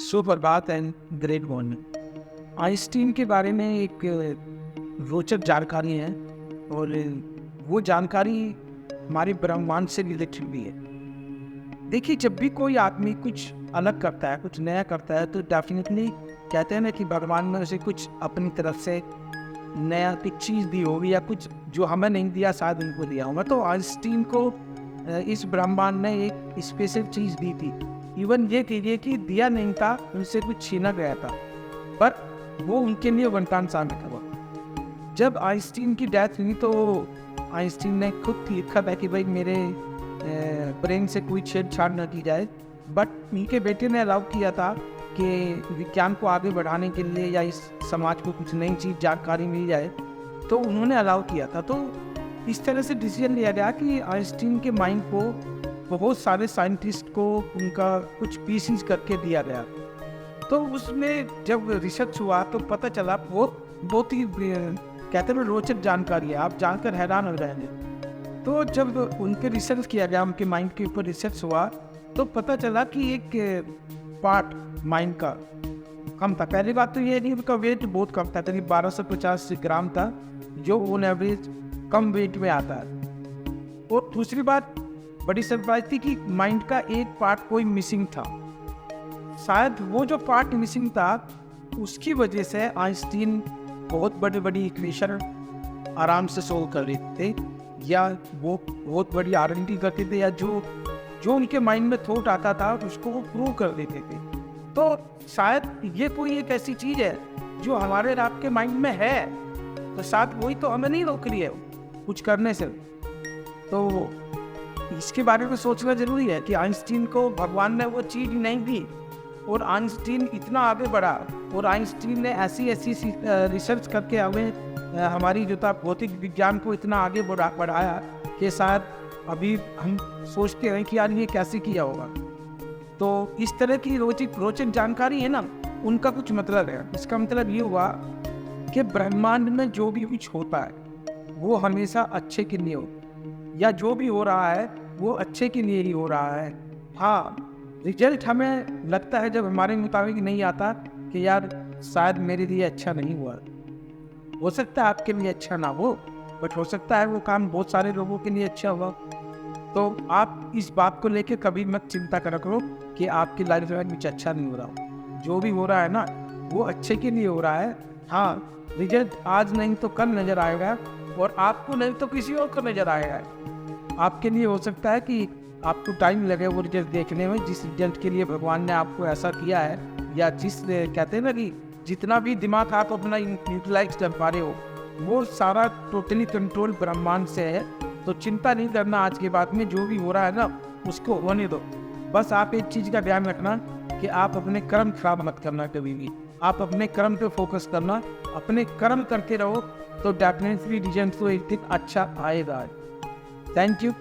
सुप्रभात and great morning. Einstein के बारे में एक रोचक जानकारी है और वो जानकारी हमारे ब्रह्मांड से रिलेटेड भी है। देखिए, जब भी कोई आदमी कुछ अलग करता है, कुछ नया करता है, तो डेफिनेटली कहते हैं ना कि भगवान ने उसे कुछ अपनी तरफ से नया कुछ चीज़ दी होगी या कुछ जो हमें नहीं दिया शायद उनको दिया होगा। तो आइंस्टीन को इस ब्रह्मांड ने एक स्पेशल चीज़ दी थी। इवन ये कहिए कि दिया नहीं था, उनसे कुछ छीना गया था, पर वो उनके लिए वरदान साबित हुआ। जब आइंस्टीन की डेथ हुई तो आइंस्टीन ने खुद लिखा था कि भाई मेरे ब्रेन से कोई छेड़छाड़ न की जाए, बट उनके बेटे ने अलाउ किया था कि विज्ञान को आगे बढ़ाने के लिए या इस समाज को कुछ नई चीज़ जानकारी मिल जाए, तो उन्होंने अलाउ किया था। तो इस तरह से डिसीजन लिया गया कि आइंस्टीन के माइंड को बहुत सारे साइंटिस्ट को उनका कुछ पीसीज करके दिया गया। तो उसमें जब रिसर्च हुआ तो पता चला बहुत ही कहते हैं रोचक जानकारी है, आप जानकर हैरान हो जाएंगे। तो जब उनके रिसर्च किया गया, उनके माइंड के ऊपर रिसर्च हुआ, तो पता चला कि एक पार्ट माइंड का कम था। पहली बात तो ये नहीं, उनका वेट बहुत कम था, करीब 1250 ग्राम था, जो ऑन एवरेज कम वेट में आता है। और दूसरी बात बड़ी सरप्राइज थी कि माइंड का एक पार्ट कोई मिसिंग था। शायद वो जो पार्ट मिसिंग था उसकी वजह से आइंस्टीन बहुत बड़ी इक्वेशन आराम से सोल्व कर लेते थे, या वो बहुत बड़ी R&D करते थे, या जो उनके माइंड में थॉट आता था उसको वो प्रूव कर देते थे। तो शायद ये कोई एक ऐसी चीज़ है जो हमारे और आपके माइंड में है, तो शायद वही तो हमें नहीं रोक रही है कुछ करने से। तो इसके बारे में सोचना जरूरी है कि आइंस्टीन को भगवान ने वो चीज़ नहीं दी और आइंस्टीन इतना आगे बढ़ा, और आइंस्टीन ने ऐसी रिसर्च करके हमें हमारी जो था भौतिक विज्ञान को इतना आगे बढ़ाया कि शायद अभी हम सोचते हैं कि यार ये कैसे किया होगा। तो इस तरह की रोचक जानकारी है ना, उनका कुछ मतलब है। इसका मतलब ये हुआ कि ब्रह्मांड में जो भी कुछ होता है वो हमेशा अच्छे के लिए हो, या जो भी हो रहा है वो अच्छे के लिए ही हो रहा है। हाँ, रिजल्ट हमें लगता है जब हमारे मुताबिक नहीं आता कि यार शायद मेरे लिए अच्छा नहीं हुआ। हो सकता है आपके लिए अच्छा ना हो, बट हो सकता है वो काम बहुत सारे लोगों के लिए अच्छा हुआ। तो आप इस बात को लेके कभी मत चिंता करो कि आपकी लाइफ में कुछ अच्छा नहीं हो रहा। जो भी हो रहा है ना वो अच्छे के लिए हो रहा है। हाँ, रिजल्ट आज नहीं तो कल नज़र आएगा, और आपको नहीं तो किसी और को नज़र आएगा। आपके लिए हो सकता है कि आपको टाइम लगे वो रिजल्ट देखने में, जिस रिजल्ट के लिए भगवान ने आपको ऐसा किया है, या जिस कहते हैं ना कि जितना भी दिमाग आप अपना यूटिलाइज कर पा रहे हो वो सारा टोटली कंट्रोल ब्रह्मांड से है। तो चिंता नहीं करना आज के बाद में, जो भी हो रहा है ना उसको होने दो। बस आप एक चीज़ का ध्यान रखना कि आप अपने कर्म खराब मत करना कभी भी। आप अपने कर्म पे फोकस करना, अपने कर्म करते रहो, तो डेफिनेटली रिजल्ट तो एक दिन अच्छा आएगा। Thank you.